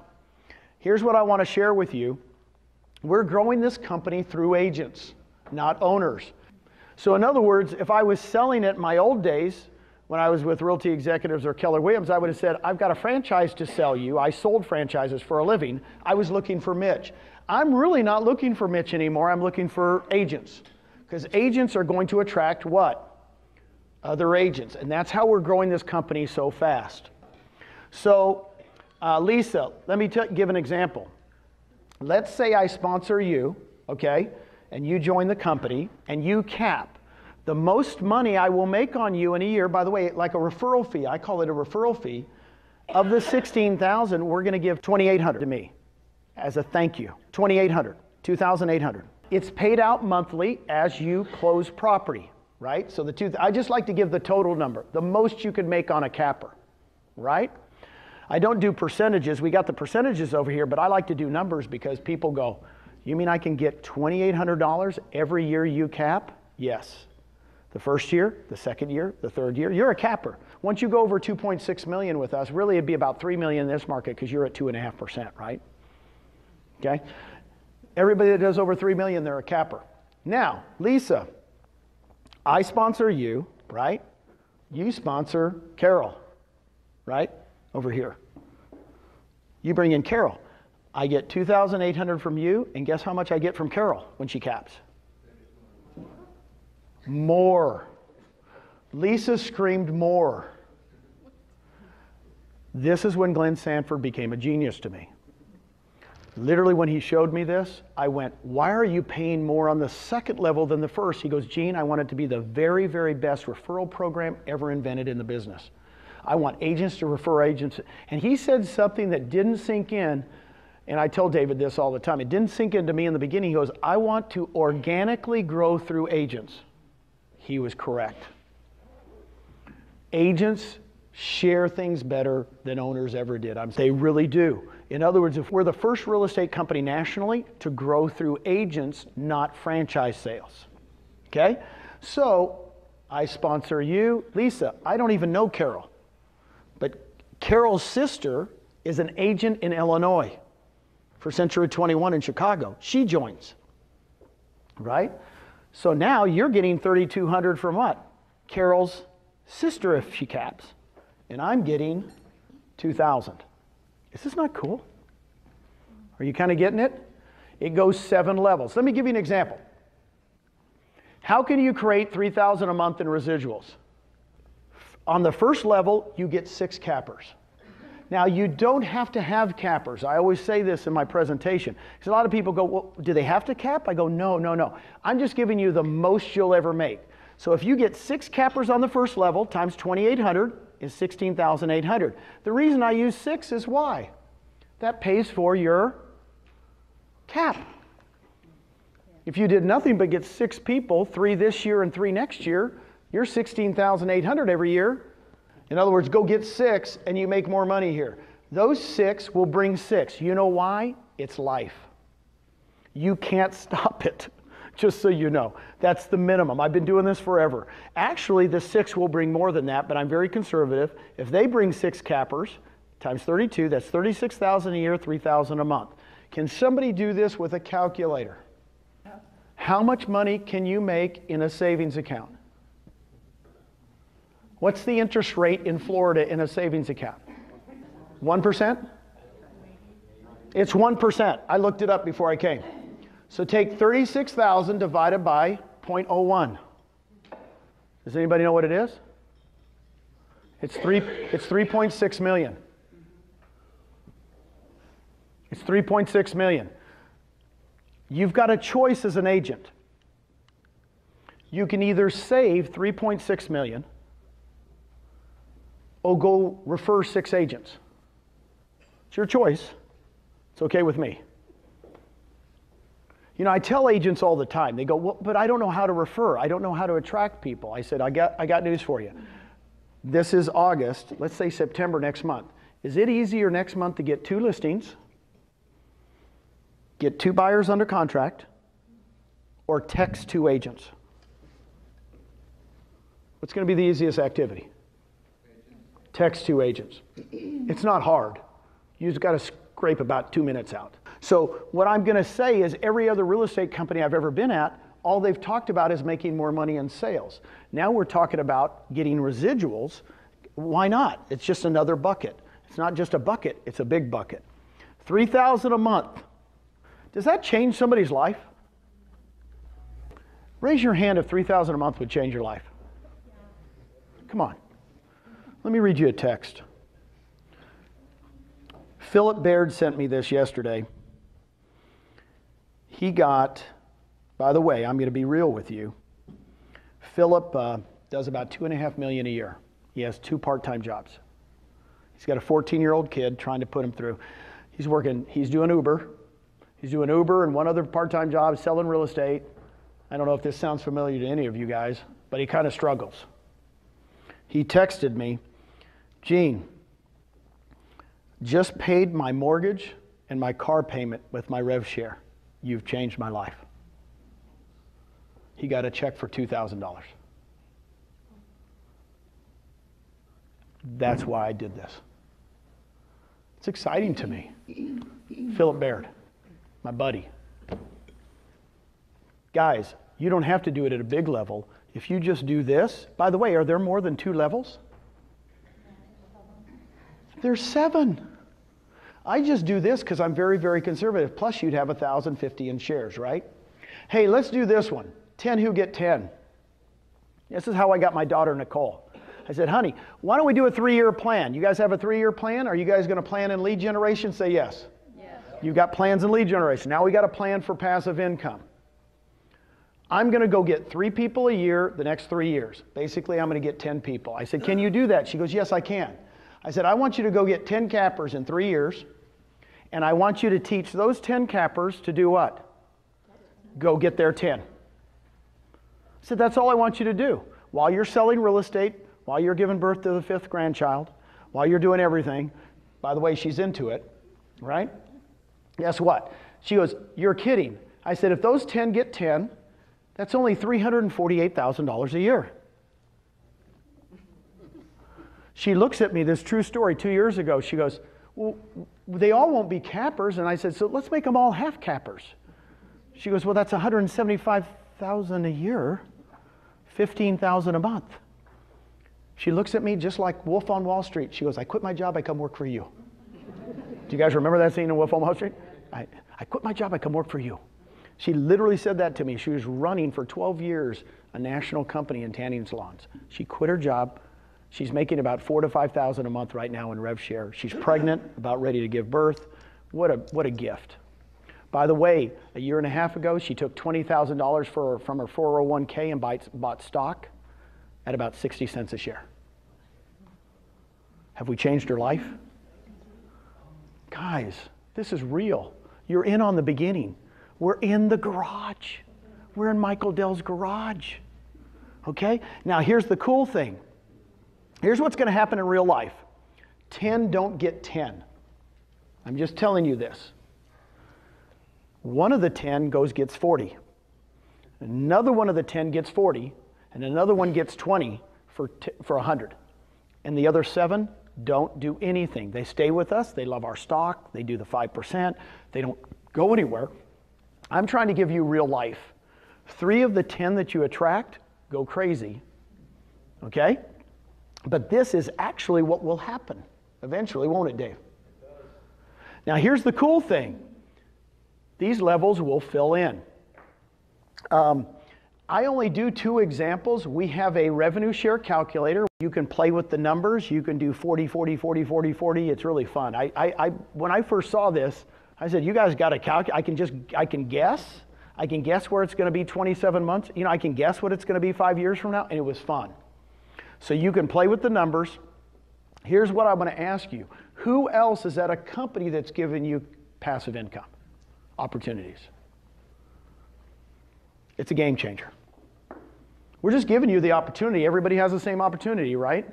A: Here's what I want to share with you. We're growing this company through agents, not owners. So in other words, if I was selling it in my old days, when I was with Realty Executives or Keller Williams, I would have said, I've got a franchise to sell you. I sold franchises for a living. I was looking for Mitch. I'm really not looking for Mitch anymore. I'm looking for agents, because agents are going to attract what? Other agents. And that's how we're growing this company so fast. So Lisa, let me give an example. Let's say I sponsor you, okay, and you join the company and you cap. The most money I will make on you in a year, by the way, like a referral fee, I call it a referral fee, of the 16,000, we're going to give 2,800 to me as a thank you. 2,800, 2,800. It's paid out monthly as you close property, right? So I just like to give the total number, the most you could make on a capper, right? I don't do percentages. We got the percentages over here, but I like to do numbers because people go, you mean I can get $2,800 every year you cap? Yes. The first year, the second year, the third year, you're a capper. Once you go over 2.6 million with us, really it'd be about 3 million in this market because you're at 2.5%, right? Okay? Everybody that does over 3 million, they're a capper. Now, Lisa, I sponsor you, right? You sponsor Carol, right? Over here. You bring in Carol. I get 2,800 from you, and guess how much I get from Carol when she caps? More. Lisa screamed more. This is when Glenn Sanford became a genius to me. Literally when he showed me this, I went, why are you paying more on the second level than the first? He goes, Gene, I want it to be the very, very best referral program ever invented in the business. I want agents to refer agents. And he said something that didn't sink in, and I tell David this all the time. It didn't sink into me in the beginning. He goes, I want to organically grow through agents. He was correct. Agents share things better than owners ever did. They really do. In other words, if we're the first real estate company nationally to grow through agents, not franchise sales. Okay? So I sponsor you. Lisa, I don't even know Carol. But Carol's sister is an agent in Illinois for Century 21 in Chicago. She joins, right? So now you're getting 3,200 from what? Carol's sister if she caps. And I'm getting 2,000. Is this not cool? Are you kind of getting it? It goes 7 levels. Let me give you an example. How can you create 3,000 a month in residuals? On the first level, you get 6 cappers. Now, you don't have to have cappers. I always say this in my presentation. Because a lot of people go, well, do they have to cap? I go, no, no, no. I'm just giving you the most you'll ever make. So if you get 6 cappers on the first level times 2,800 is 16,800. The reason I use 6 is why? That pays for your cap. If you did nothing but get 6 people, 3 this year and 3 next year, you're 16,800 every year. In other words, go get 6 and you make more money here. Those 6 will bring 6. You know why? It's life. You can't stop it, just so you know. That's the minimum. I've been doing this forever. Actually, the 6 will bring more than that, but I'm very conservative. If they bring 6 cappers times 32, that's 36,000 a year, 3,000 a month. Can somebody do this with a calculator? How much money can you make in a savings account? What's the interest rate in Florida in a savings account? 1%? It's 1%. I looked it up before I came. So take 36,000 divided by 0.01. Does anybody know what it is? It's 3.6 million. It's 3.6 million. You've got a choice as an agent. You can either save 3.6 million or go refer 6 agents. It's your choice. It's okay with me. You know, I tell agents all the time, they go, well, but I don't know how to refer. I don't know how to attract people. I said, I got news for you. This is August, let's say September next month. Is it easier next month to get 2 listings, get 2 buyers under contract, or text 2 agents? What's going to be the easiest activity? Text 2 agents. It's not hard. You just got to scrape about 2 minutes out. So what I'm going to say is every other real estate company I've ever been at, all they've talked about is making more money in sales. Now we're talking about getting residuals. Why not? It's just another bucket. It's not just a bucket, it's a big bucket. $3,000 a month. Does that change somebody's life? Raise your hand if $3,000 a month would change your life. Come on. Let me read you a text. Philip Baird sent me this yesterday. He got, by the way, I'm going to be real with you. Philip does about $2.5 million a year. He has 2 part-time jobs. He's got a 14-year-old kid trying to put him through. He's doing Uber. He's doing Uber and 1 other part-time job, selling real estate. I don't know if this sounds familiar to any of you guys, but he kind of struggles. He texted me, Gene, just paid my mortgage and my car payment with my rev share. You've changed my life. He got a check for $2,000. That's why I did this. It's exciting to me. Philip Baird, my buddy. Guys, you don't have to do it at a big level. If you just do this, by the way, are there more than 2 levels? There's 7. I just do this because I'm very, very conservative. Plus, you'd have 1,050 in shares, right? Hey, let's do this one. 10 who get 10. This is how I got my daughter, Nicole. I said, honey, why don't we do a 3-year plan? You guys have a 3-year plan? Are you guys going to plan in lead generation? Say yes. Yes. You've got plans in lead generation. Now we got a plan for passive income. I'm going to go get 3 people a year the next 3 years. Basically, I'm going to get 10 people. I said, can you do that? She goes, yes, I can. I said, I want you to go get 10 cappers in 3 years, and I want you to teach those 10 cappers to do what? Go get their 10. I said, that's all I want you to do. While you're selling real estate, while you're giving birth to the 5th grandchild, while you're doing everything. By the way, she's into it, right? Guess what? She goes, you're kidding. I said, if those 10 get 10, that's only $348,000 a year. She looks at me, this true story, 2 years ago. She goes, well, they all won't be cappers. And I said, so let's make them all half cappers. She goes, well, that's $175,000 a year, $15,000 a month. She looks at me just like Wolf on Wall Street. She goes, I quit my job, I come work for you. Do you guys remember that scene in Wolf on Wall Street? I quit my job, I come work for you. She literally said that to me. She was running for 12 years a national company in tanning salons. She quit her job. She's making about $4,000 to $5,000 a month right now in rev share. She's pregnant, about ready to give birth. What a gift. By the way, a year and a half ago, she took $20,000 from her 401k and bought stock at about 60 cents a share. Have we changed her life? Guys, this is real. You're in on the beginning. We're in the garage. We're in Michael Dell's garage. Okay? Now here's the cool thing. Here's what's going to happen in real life. 10 don't get 10. I'm just telling you this. One of the 10 gets 40. Another one of the 10 gets 40, and another one gets 20 for 100. And the other 7 don't do anything. They stay with us. They love our stock. They do the 5%. They don't go anywhere. I'm trying to give you real life. 3 of the 10 that you attract go crazy. Okay? But this is actually what will happen eventually, won't it, Dave? Now here's the cool thing. These levels will fill in. I only do 2 examples. We have a revenue share calculator. You can play with the numbers. You can do 40, 40, 40, 40, 40. It's really fun. When I first saw this, I said, you guys got to calculate. I can guess. I can guess where it's going to be 27 months. You know, I can guess what it's going to be 5 years from now, and it was fun. So you can play with the numbers. Here's what I'm going to ask you. Who else is at a company that's giving you passive income opportunities? It's a game changer. We're just giving you the opportunity. Everybody has the same opportunity, right?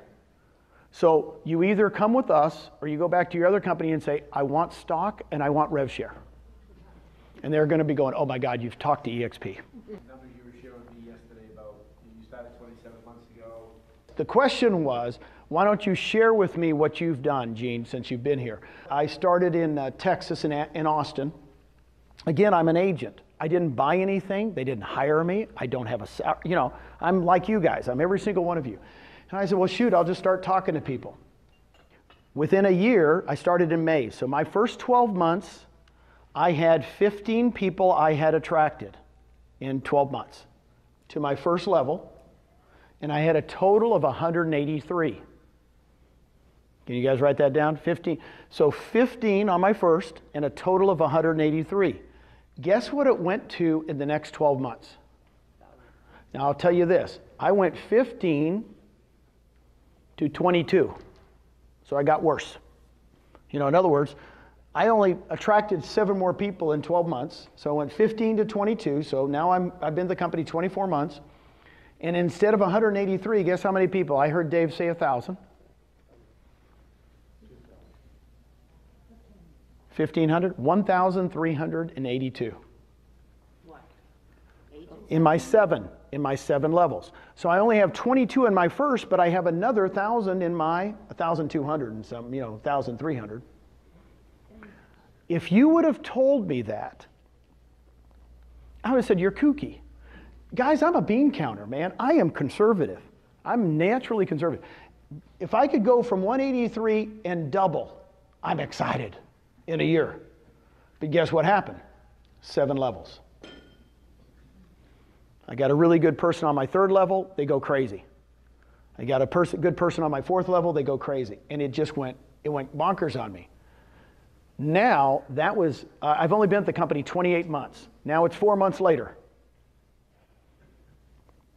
A: So you either come with us or you go back to your other company and say, I want stock and I want rev share. And they're going to be going, oh my God, you've talked to EXP.
B: Numbers you were sharing with me yesterday about you started 27 months ago.
A: The question was, why don't you share with me what you've done, Gene, since you've been here? I started in Texas, in Austin. Again, I'm an agent. I didn't buy anything. They didn't hire me. I don't have I'm like you guys. I'm every single one of you. And I said, well, shoot, I'll just start talking to people. Within a year, I started in May. So my first 12 months, I had 15 people I had attracted in 12 months to my first level. And I had a total of 183. Can you guys write that down? 15. So 15 on my first and a total of 183. Guess what it went to in the next 12 months? Now I'll tell you this. I went 15 to 22. So I got worse. In other words, I only attracted 7 more people in 12 months. So I went 15 to 22. So now I've been at the company 24 months. And instead of 183, guess how many people? I heard Dave say 1,000. 1,500? 1,382.
C: What?
A: In my seven levels. So I only have 22 in my first, but I have another 1,000 in my 1,200 and some, 1,300. If you would have told me that, I would have said, you're kooky. Guys, I'm a bean counter, man. I am conservative. I'm naturally conservative. If I could go from 183 and double, I'm excited in a year. But guess what happened? 7 levels. I got a really good person on my 3rd level, they go crazy. I got a good person on my 4th level, they go crazy. And it went bonkers on me. Now, I've only been at the company 28 months. Now it's 4 months later.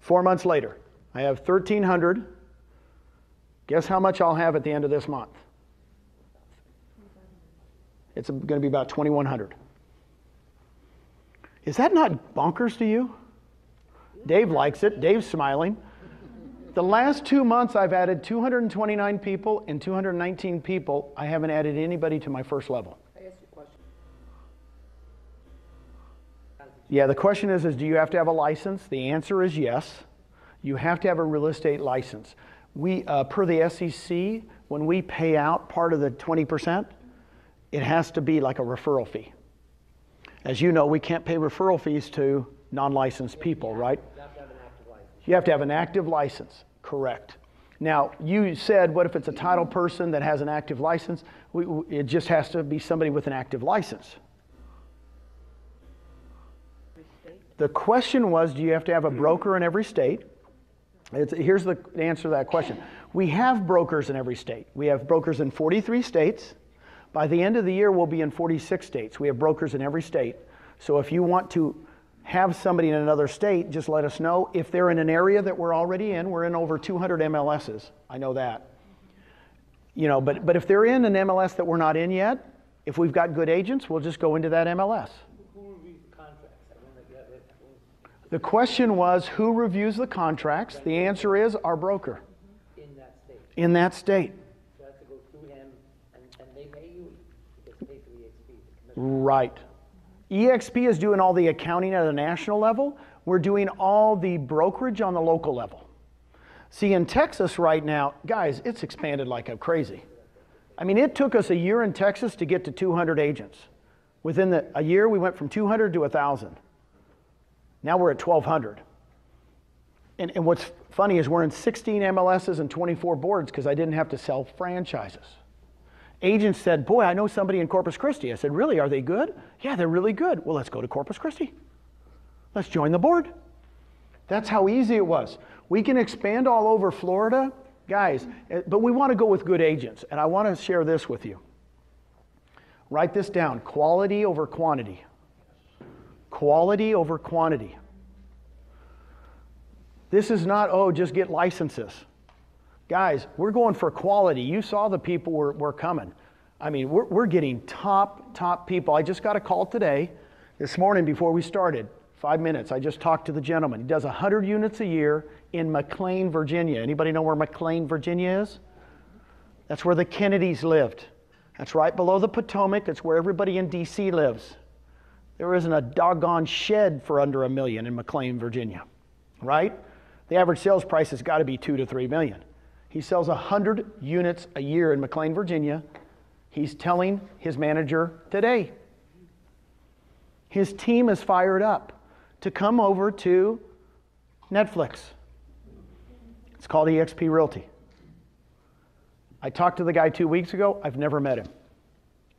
A: 4 months later, I have 1,300. Guess how much I'll have at the end of this month? It's going to be about 2,100. Is that not bonkers to you? Dave likes it. Dave's smiling. The last 2 months, I've added 229 people and 219 people. I haven't added anybody to my first level.
C: I asked you a question.
A: Yeah, the question is do you have to have a license? The answer is yes. You have to have a real estate license. We, per the SEC, when we pay out part of the 20%, it has to be like a referral fee. As you know, we can't pay referral fees to non-licensed people, right?
C: You have to have an active license.
A: You have to have an active license, correct. Now, you said, what if it's a title person that has an active license? It just has to be somebody with an active license. The question was, do you have to have a broker in every state? Here's the answer to that question. We have brokers in every state. We have brokers in 43 states. By the end of the year, we'll be in 46 states. We have brokers in every state. So if you want to have somebody in another state, just let us know. If they're in an area that we're already in, we're in over 200 MLSs. I know that. You know, but if they're in an MLS that we're not in yet, if we've got good agents, we'll just go into that MLS.
C: Who reviews the contracts? I wonder if you have it.
A: The question was, who reviews the contracts? The answer is our broker
C: In that state.
A: in that state.
C: So I have to go through him, and they pay you, it gets paid through EXP. The commission.
A: Right. EXP is doing all the accounting at a national level. We're doing all the brokerage on the local level. See, in Texas right now, guys, it's expanded like crazy. I mean, it took us a year in Texas to get to 200 agents. Within a year, we went from 200 to 1,000. Now we're at 1,200. And what's funny is we're in 16 MLSs and 24 boards because I didn't have to sell franchises. Agents said, boy, I know somebody in Corpus Christi. I said, really, are they good? Yeah, they're really good. Well, let's go to Corpus Christi. Let's join the board. That's how easy it was. We can expand all over Florida, guys, but we want to go with good agents. And I want to share this with you. Write this down, quality over quantity. Quality over quantity. This is not, oh, just get licenses. Guys, we're going for quality. You saw the people we're coming. I mean, we're getting top people. I just got a call today, this morning before we started, 5 minutes. I just talked to the gentleman. He does 100 units a year in McLean, Virginia. Anybody know where McLean, Virginia is? That's where the Kennedys lived. That's right below the Potomac. It's where everybody in D.C. lives. There isn't a doggone shed for under $1 million in McLean, Virginia, right? The average sales price has got to be $2 to $3 million. He sells 100 units a year in McLean, Virginia. He's telling his manager today. His team is fired up to come over to Netflix. It's called EXP Realty. I talked to the guy 2 weeks ago. I've never met him.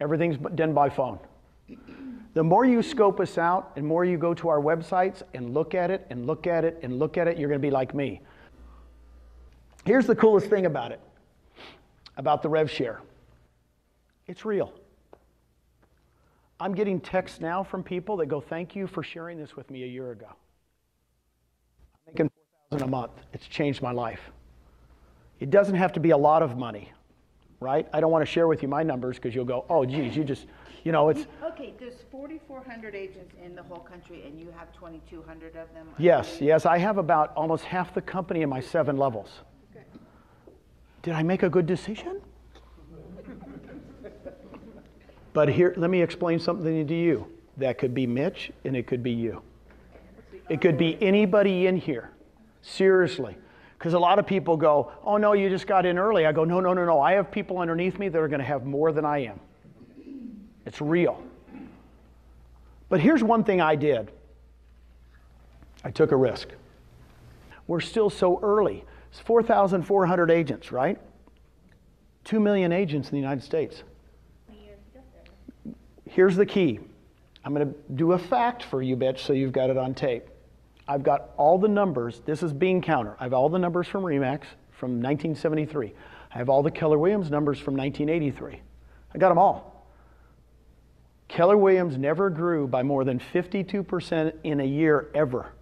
A: Everything's done by phone. The more you scope us out and more you go to our websites and look at it and look at it and look at it, you're going to be like me. Here's the coolest thing about it, about the rev share. It's real. I'm getting texts now from people that go, thank you for sharing this with me a year ago. I'm making $4,000 a month. It's changed my life. It doesn't have to be a lot of money, right? I don't want to share with you my numbers because you'll go, oh, geez, you just, you know, it's...
D: Okay, there's 4,400 agents in the whole country, and you have 2,200 of them?
A: Yes, I have about almost half the company in my 7 levels.
D: Okay.
A: Did I make a good decision? But here, let me explain something to you. That could be Mitch, and it could be you. It could be anybody in here. Seriously. Because a lot of people go, oh no, you just got in early. I go, no. I have people underneath me that are going to have more than I am. It's real. But here's one thing I did. I took a risk. We're still so early. It's 4,400 agents, right? 2 million agents in the United States. Here's the key. I'm going to do a fact for you, bitch, so you've got it on tape. I've got all the numbers. This is Bean Counter. I have all the numbers from RE/MAX from 1973. I have all the Keller Williams numbers from 1983. I got them all. Keller Williams never grew by more than 52% in a year ever.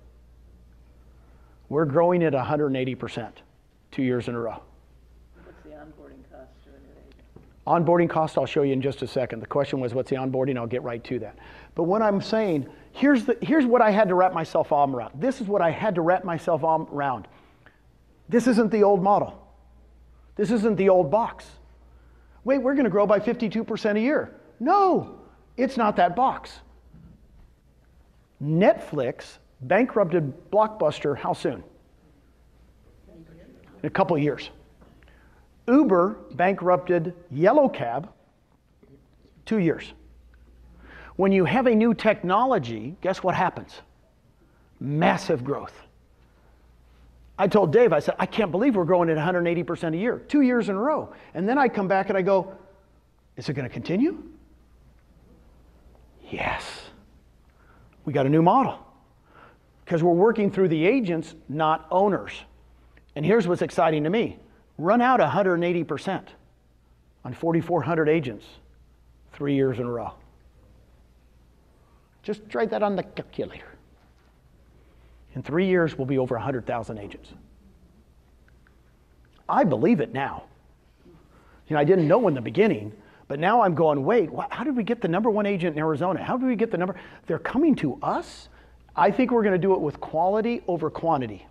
A: We're growing at 180% 2 years in a row.
C: What's the onboarding cost to a new agent?
A: Onboarding cost, I'll show you in just a second. The question was, what's the onboarding? I'll get right to that. But what I'm saying, here's what I had to wrap myself arm around. This is what I had to wrap myself arm around. This isn't the old model. This isn't the old box. Wait, we're going to grow by 52% a year. No, it's not that box. Netflix bankrupted Blockbuster how soon? In a couple of years. Uber bankrupted Yellow Cab 2 years. When you have a new technology, guess what happens? Massive growth. I told Dave, I said, I can't believe we're growing at 180% a year, 2 years in a row. And then I come back and I go, is it going to continue? Yes. We got a new model. Because we're working through the agents, not owners. And here's what's exciting to me. run out 180% on 4,400 agents 3 years in a row. Just try that on the calculator. In 3 years, we'll be over 100,000 agents. I believe it now. You know, I didn't know in the beginning, but now I'm going, wait, how did we get the #1 agent in Arizona? How did we get the number? They're coming to us. I think we're going to do it with quality over quantity.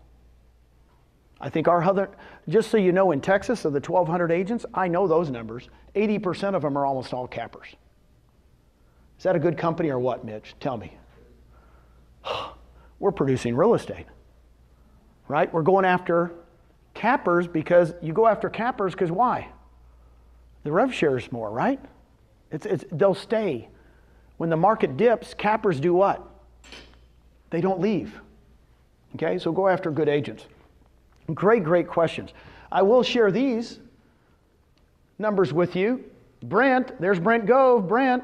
A: I think our other, just so you know, in Texas, of the 1,200 agents, I know those numbers. 80% of them are almost all cappers. Is that a good company or what, Mitch? Tell me. We're producing real estate, right? We're going after cappers because you go after cappers because why? The rev share is more, right? They'll stay. When the market dips, cappers do what? They don't leave. Okay, so go after good agents. Great, great questions. I will share these numbers with you. Brent, there's Brent Gove. Brent,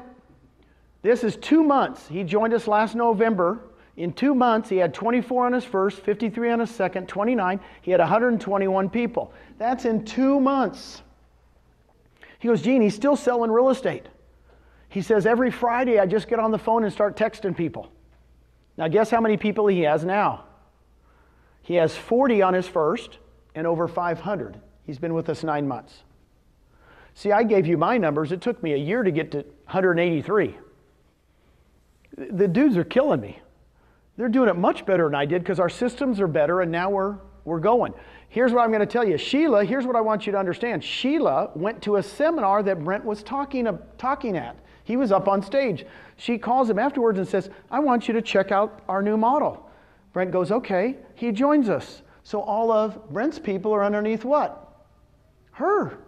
A: this is 2 months. He joined us last November. In 2 months, he had 24 on his first, 53 on his second, 29. He had 121 people. That's in 2 months. He goes, Gene, he's still selling real estate. He says, every Friday I just get on the phone and start texting people. Now guess how many people he has now? He has 40 on his first and over 500. He's been with us 9 months. See, I gave you my numbers. It took me a year to get to 183. The dudes are killing me. They're doing it much better than I did because our systems are better and now we're going. Here's what I'm going to tell you. Sheila, here's what I want you to understand. Sheila went to a seminar that Brent was talking at. He was up on stage. She calls him afterwards and says, I want you to check out our new model. Brent goes, okay. He joins us. So all of Brent's people are underneath what? Her.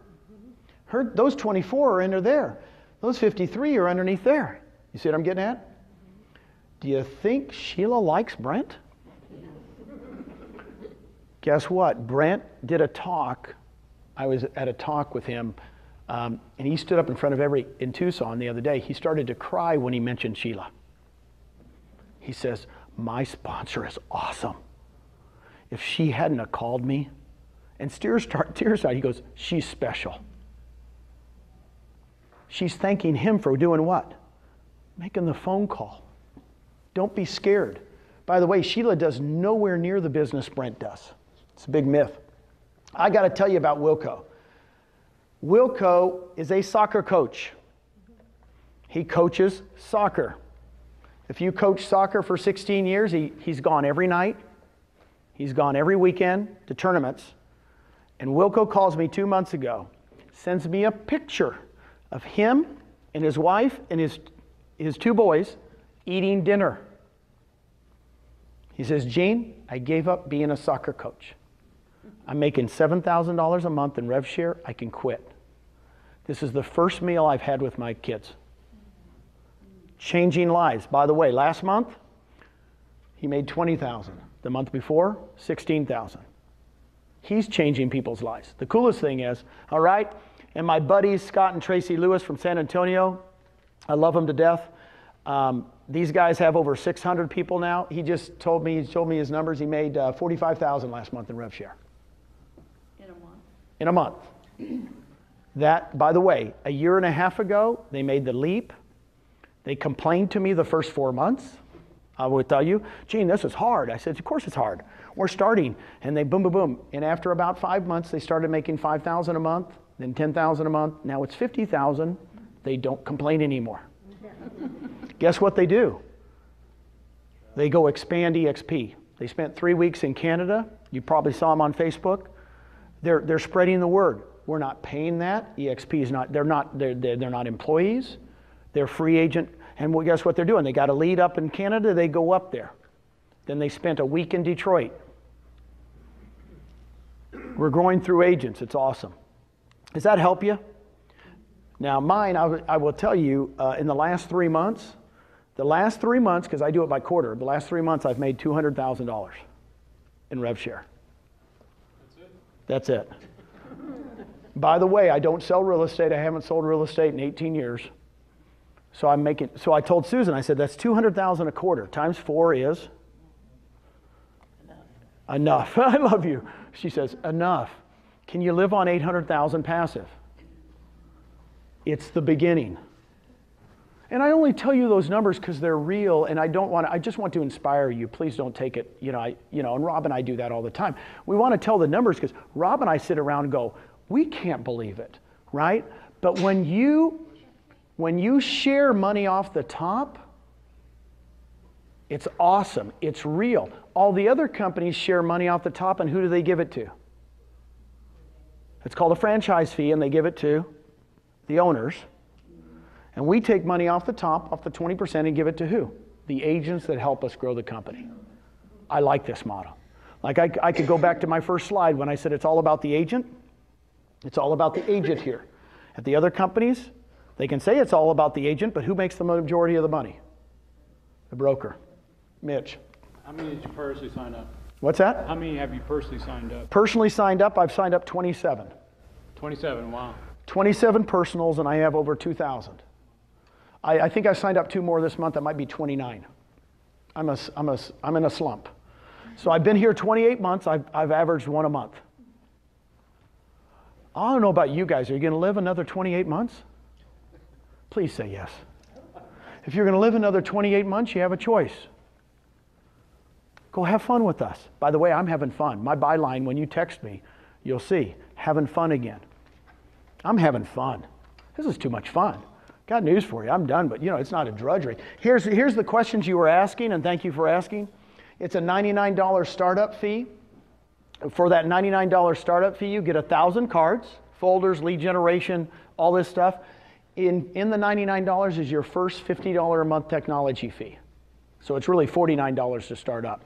A: Those 24 are under there. Those 53 are underneath there. You see what I'm getting at? Do you think Sheila likes Brent? Guess what? Brent did a talk. I was at a talk with him, and he stood up in front of in Tucson the other day. He started to cry when he mentioned Sheila. He says, my sponsor is awesome. If she hadn't have called me, and tears started, he goes, she's special. She's thanking him for doing what? Making the phone call. Don't be scared. By the way, Sheila does nowhere near the business Brent does. It's a big myth. I got to tell you about Wilco. Wilco is a soccer coach. He coaches soccer. If you coach soccer for 16 years, he's gone every night. He's gone every weekend to tournaments. And Wilco calls me 2 months ago, sends me a picture of him and his wife and his 2 boys eating dinner. He says, Gene, I gave up being a soccer coach. I'm making $7,000 a month in rev share. I can quit. This is the first meal I've had with my kids. Changing lives. By the way, last month, he made $20,000. The month before, $16,000. He's changing people's lives. The coolest thing is, all right, and my buddies, Scott and Tracy Lewis from San Antonio, I love them to death. These guys have over 600 people now. He just told me his numbers. He made $45,000 last month in rev share.
D: In a month?
A: In a month. That, by the way, a year and a half ago, they made the leap. They complained to me the first 4 months. I would tell you, Gene, this is hard. I said, of course it's hard. We're starting. And they boom, boom, boom. And after about 5 months, they started making $5,000 a month, then $10,000 a month. Now it's $50,000. They don't complain anymore. Guess what they do? They go expand EXP. They spent 3 weeks in Canada. You probably saw them on Facebook. They're spreading the word. We're not paying that. EXP is not. They're not employees. They're free agent. And well, guess what they're doing? They got a lead up in Canada. They go up there. Then they spent a week in Detroit. We're going through agents. It's awesome. Does that help you? Now mine, I will tell you, in the last 3 months, because I do it by quarter, the last 3 months I've made $200,000 in rev share. That's it. By the way, I don't sell real estate. I haven't sold real estate in 18 years. So I told Susan, I said, that's $200,000 a quarter. Times 4 is? Enough. I love you. She says, enough. Can you live on 800,000 passive? It's the beginning. And I only tell you those numbers because they're real, and I just want to inspire you. Please don't take it, and Rob and I do that all the time. We want to tell the numbers because Rob and I sit around and go, we can't believe it, right? But when you share money off the top, it's awesome. It's real. All the other companies share money off the top, and who do they give it to? It's called a franchise fee, and they give it to the owners. And we take money off the top, off the 20%, and give it to who? The agents that help us grow the company. I like this model. Like I could go back to my first slide when I said it's all about the agent. It's all about the agent here. At the other companies, they can say it's all about the agent, but who makes the majority of the money? The broker. Mitch.
E: How many did you personally sign up?
A: What's that?
E: How many have you personally signed up?
A: Personally signed up, I've signed up 27.
E: 27, wow.
A: 27 personals, and I have over 2,000. I think I signed up 2 more this month. That might be 29. I'm in a slump. So I've been here 28 months. I've averaged 1 a month. I don't know about you guys. Are you going to live another 28 months? Please say yes. If you're going to live another 28 months, you have a choice. Go have fun with us. By the way, I'm having fun. My byline, when you text me, you'll see, having fun again. I'm having fun. This is too much fun. Got news for you. I'm done, but it's not a drudgery. Here's the questions you were asking, and thank you for asking. It's a $99 startup fee. For that $99 startup fee, you get 1,000 cards, folders, lead generation, all this stuff. In the $99 is your first $50 a month technology fee. So it's really $49 to start up.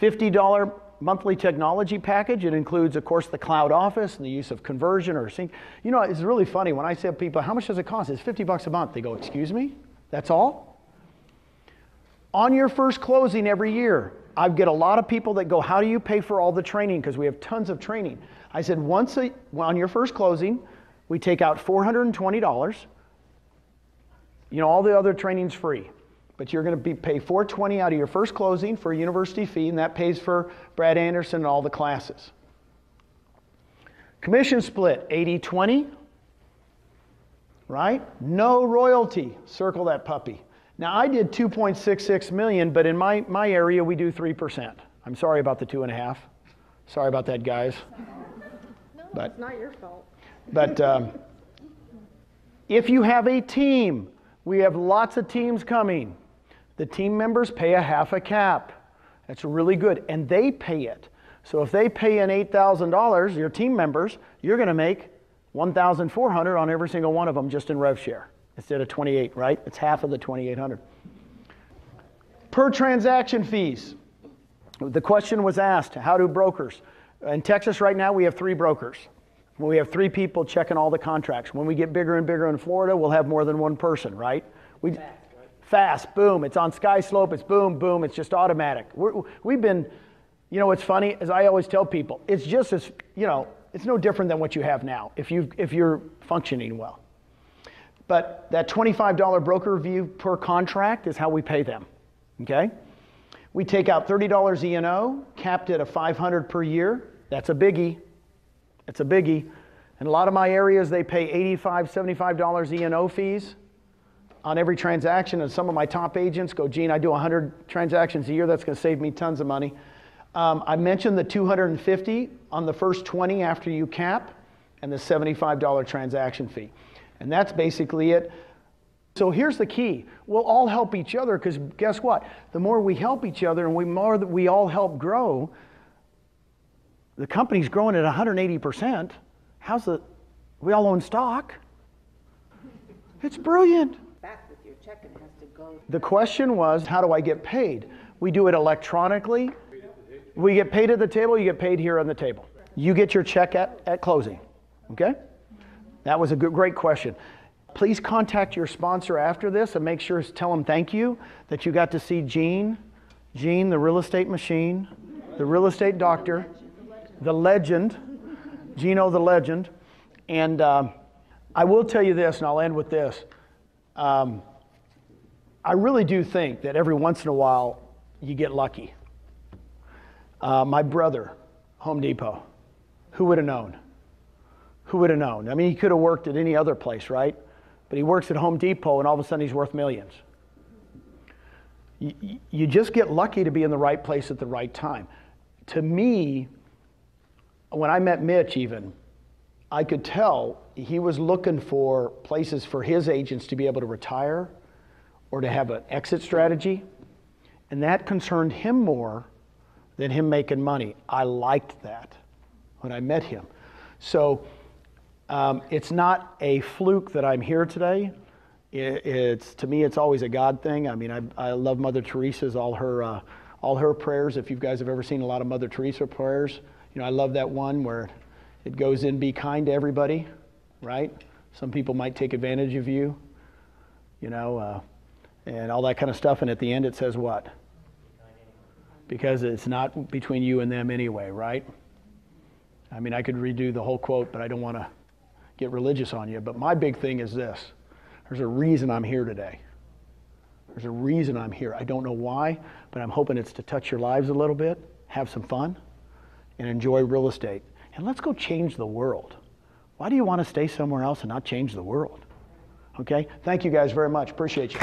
A: $50 monthly technology package. It includes, of course, the cloud office and the use of conversion or sync. It's really funny when I say to people, how much does it cost? It's $50 a month. They go, excuse me? That's all? On your first closing every year, I get a lot of people that go, how do you pay for all the training? Because we have tons of training. I said, on your first closing, we take out $420. All the other training's free. But you're going to pay $420 out of your first closing for a university fee, and that pays for Brad Anderson and all the classes. Commission split, 80-20, right? No royalty, circle that puppy. Now I did 2.66 million, but in my area we do 3%. I'm sorry about the 2.5. Sorry about that, guys.
F: No, it's not your fault.
A: But if you have a team, we have lots of teams coming. The team members pay a half a cap. That's really good, and they pay it. So if they pay in $8,000, your team members, you're going to make $1,400 on every single one of them just in rev share instead of 28, right? It's half of the 2,800. Per transaction fees. The question was asked, how do brokers? In Texas right now, we have 3 brokers. We have 3 people checking all the contracts. When we get bigger and bigger in Florida, we'll have more than 1 person, right? Fast, boom. It's on Sky Slope. It's boom, boom. It's just automatic. We've been, what's funny, as I always tell people, it's just as, it's no different than what you have now if you're functioning well. But that $25 broker fee per contract is how we pay them, okay? We take out $30 E&O, capped at a $500 per year. That's a biggie. It's a biggie. In a lot of my areas, they pay $85, $75 E&O fees on every transaction, and some of my top agents go, Gene, I do 100 transactions a year. That's going to save me tons of money. I mentioned the $250 on the first 20 after you cap, and the $75 transaction fee. And that's basically it. So here's the key. We'll all help each other, because guess what? The more we help each other and the more that we all help grow, the company's growing at 180%. We all own stock. It's brilliant.
D: Back with your check, it has to go.
A: The question was, how do I get paid? We do it electronically. We get paid at the table, you get paid here on the table. You get your check at closing, okay? That was a great question. Please contact your sponsor after this and make sure to tell them thank you that you got to see Gene, the real estate machine, the real estate doctor, the legend, Gino the legend. And I will tell you this, and I'll end with this. I really do think that every once in a while you get lucky. My brother, Home Depot, who would have known? Who would have known? I mean, he could have worked at any other place, right? But he works at Home Depot, and all of a sudden he's worth millions. You just get lucky to be in the right place at the right time. To me, when I met Mitch even, I could tell he was looking for places for his agents to be able to retire or to have an exit strategy, and that concerned him more than him making money. I liked that when I met him. So it's not a fluke that I'm here today. It's to me, it's always a God thing. I mean, I love Mother Teresa's, all her prayers. If you guys have ever seen a lot of Mother Teresa prayers, you know, I love that one where it goes in, be kind to everybody, right? Some people might take advantage of you, you know, and all that kind of stuff. And at the end it says what? Because it's not between you and them anyway, right? I mean, I could redo the whole quote, but I don't want to get religious on you. But my big thing is this. There's a reason I'm here today. There's a reason I'm here. I don't know why, but I'm hoping it's to touch your lives a little bit, have some fun, and enjoy real estate. And let's go change the world. Why do you want to stay somewhere else and not change the world? Okay? Thank you guys very much. Appreciate you.